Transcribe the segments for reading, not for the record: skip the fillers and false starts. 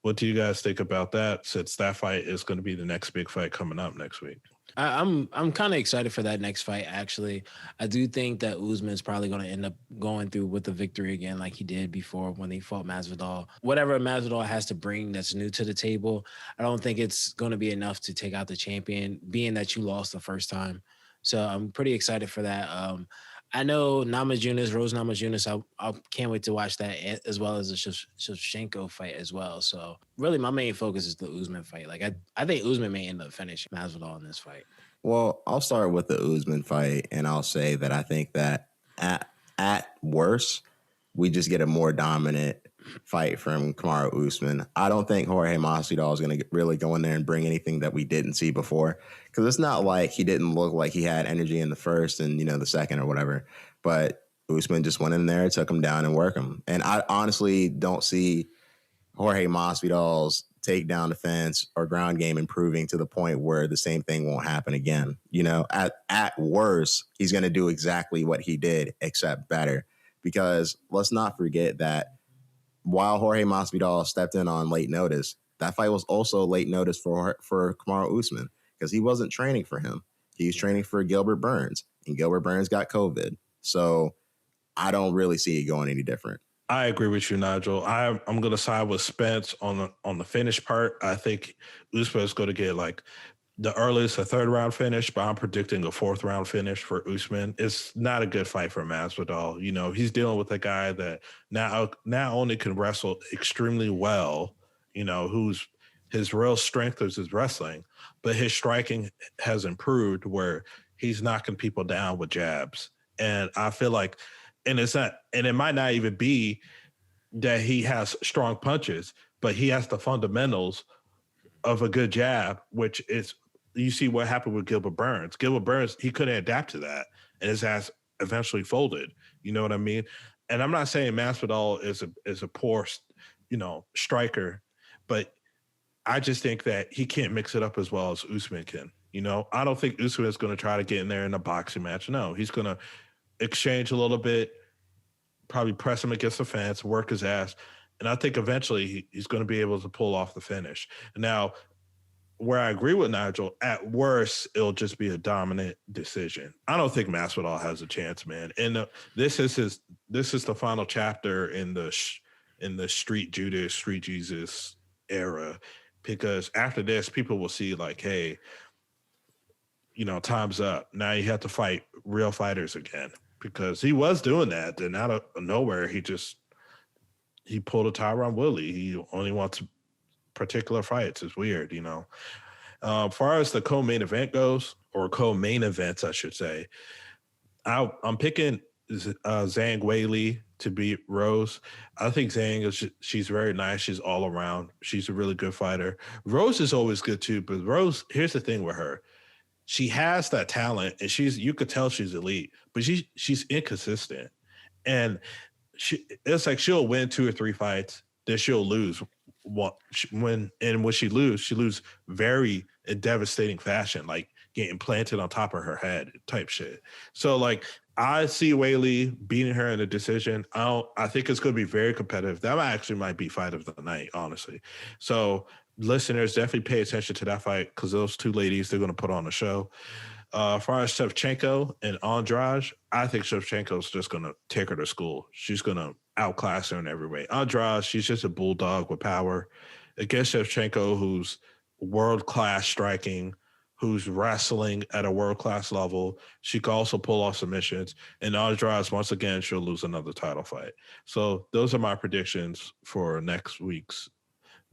What do you guys think about that, since that fight is going to be the next big fight coming up next week? I'm kind of excited for that next fight. Actually, I do think that Usman's probably going to end up going through with the victory again, like he did before when he fought Masvidal. Whatever Masvidal has to bring that's new to the table, I don't think it's going to be enough to take out the champion, being that you lost the first time. So I'm pretty excited for that. I know Namajunas, Rose Namajunas. I can't wait to watch that, as well as the Shevchenko fight as well. So really, my main focus is the Usman fight. Like I think Usman may end up finishing Masvidal in this fight. Well, I'll start with the Usman fight, and I'll say that I think that at worst, we just get a more dominant fight from Kamaru Usman. I don't think Jorge Masvidal is going to really go in there and bring anything that we didn't see before, because it's not like he didn't look like he had energy in the first and the second or whatever. But Usman just went in there, took him down, and worked him. And I honestly don't see Jorge Masvidal's takedown defense or ground game improving to the point where the same thing won't happen again. At worst, he's going to do exactly what he did, except better. Because let's not forget that while Jorge Masvidal stepped in on late notice, that fight was also late notice for Kamaru Usman, because he wasn't training for him. He was training for Gilbert Burns, and Gilbert Burns got COVID. So I don't really see it going any different. I agree with you, Nigel. I'm going to side with Spence on the finish part. I think Usman is going to get like the earliest a third round finish, but I'm predicting a fourth round finish for Usman. It's not a good fight for Masvidal. He's dealing with a guy that not only can wrestle extremely well, who's his real strength is his wrestling, but his striking has improved where he's knocking people down with jabs. And I feel like, and it might not even be that he has strong punches, but he has the fundamentals of a good jab, which is, you see what happened with Gilbert Burns. Gilbert Burns, he couldn't adapt to that, and his ass eventually folded. You know what I mean? And I'm not saying Masvidal is a poor, striker, but I just think that he can't mix it up as well as Usman can. I don't think Usman is going to try to get in there in a boxing match. No, he's going to exchange a little bit, probably press him against the fence, work his ass, and I think eventually he's going to be able to pull off the finish. Now, where I agree with Nigel, at worst, it'll just be a dominant decision. I don't think Masvidal has a chance, man. And this is the final chapter in the Street Judas, Street Jesus era, because after this, people will see like, hey, time's up. Now you have to fight real fighters again, because he was doing that. Then out of nowhere, he pulled a Tyron Woodley. He only wants particular fights. It's weird, As far as the co-main event goes, or co-main events, I should say, I'm picking Zhang Weili to beat Rose. I think Zhang she's very nice. She's all around. She's a really good fighter. Rose is always good too, but Rose, here's the thing with her. She has that talent, and you could tell she's elite, but she's inconsistent. And it's like she'll win 2 or 3 fights, then she'll lose. When she lose very in devastating fashion, like getting planted on top of her head type shit. So like I see Weili beating her in a decision. I think it's going to be very competitive. That actually might be fight of the night, honestly. So listeners, definitely pay attention to that fight, because those two ladies, they're going to put on a show. As far as Shevchenko and Andrade, I think Shevchenko's just going to take her to school. She's going to outclass her in every way. Andrade, she's just a bulldog with power. Against Shevchenko, who's world-class striking, who's wrestling at a world-class level, she can also pull off submissions. And Andrade, once again, she'll lose another title fight. So those are my predictions for next week's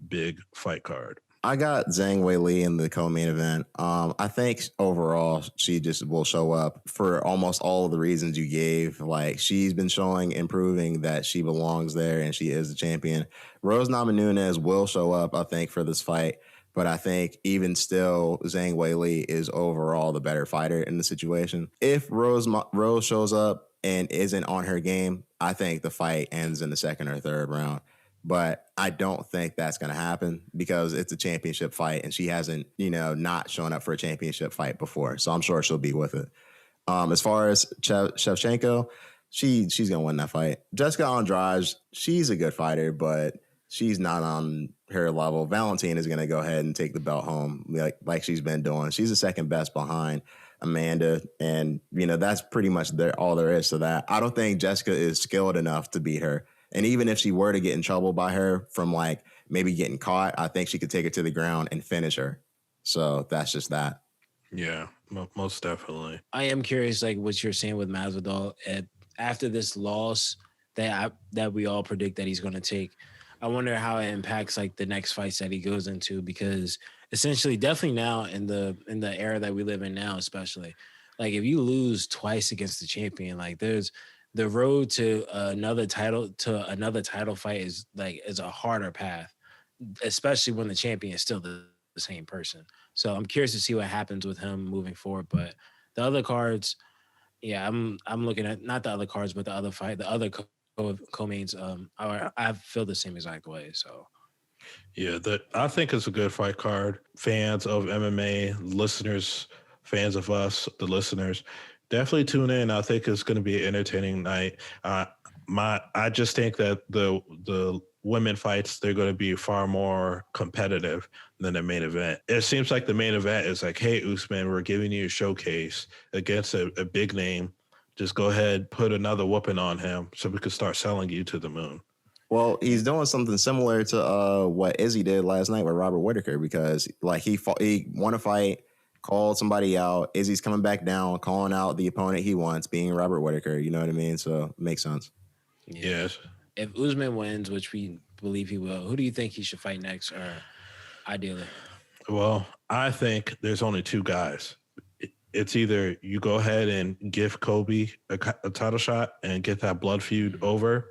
big fight card. I got Zhang Weili in the co-main event. I think overall she just will show up for almost all of the reasons you gave. Like, she's been improving that she belongs there and she is the champion. Rose Namajunas will show up, I think, for this fight. But I think even still, Zhang Weili is overall the better fighter in the situation. If Rose shows up and isn't on her game, I think the fight ends in the second or third round. But I don't think that's going to happen, because it's a championship fight and she hasn't, not shown up for a championship fight before. So I'm sure she'll be with it. As far as Shevchenko, she's going to win that fight. Jessica Andrade, she's a good fighter, but she's not on her level. Valentina is going to go ahead and take the belt home like she's been doing. She's the second best behind Amanda, and that's pretty much all there is to that. I don't think Jessica is skilled enough to beat her, and even if she were to get in trouble by her from like maybe getting caught, I think she could take her to the ground and finish her. So that's just that. Yeah, most definitely. I am curious, like what you're saying with Masvidal after this loss that we all predict that he's going to take. I wonder how it impacts like the next fights that he goes into, because essentially, definitely now in the era that we live in now, especially, like if you lose twice against the champion, like there's the road to another title fight is a harder path, especially when the champion is still the same person. So I'm curious to see what happens with him moving forward. But the other cards, yeah, I'm looking at not the other cards, but the other co-mains. I feel the same exact way. So yeah, I think it's a good fight card. Fans of MMA, listeners, fans of us, the listeners, definitely tune in. I think it's going to be an entertaining night. I just think that the women fights, they're going to be far more competitive than the main event. It seems like the main event is like, hey, Usman, we're giving you a showcase against a big name. Just go ahead, put another whooping on him so we can start selling you to the moon. Well, he's doing something similar to what Izzy did last night with Robert Whittaker, because like he won a fight, called somebody out. Izzy's coming back down, calling out the opponent he wants, being Robert Whittaker. You know what I mean? So it makes sense. yeah. Yes. If Usman wins, which we believe he will, who do you think he should fight next, or ideally? Well, I think there's only two guys. It's either you go ahead and give Kobe a title shot and get that blood feud over,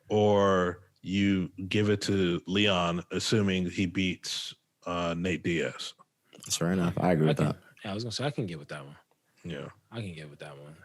or you give it to Leon, assuming he beats Nate Diaz. That's fair enough. I agree with that. Yeah, I was gonna say I can get with that one. Yeah, I can get with that one.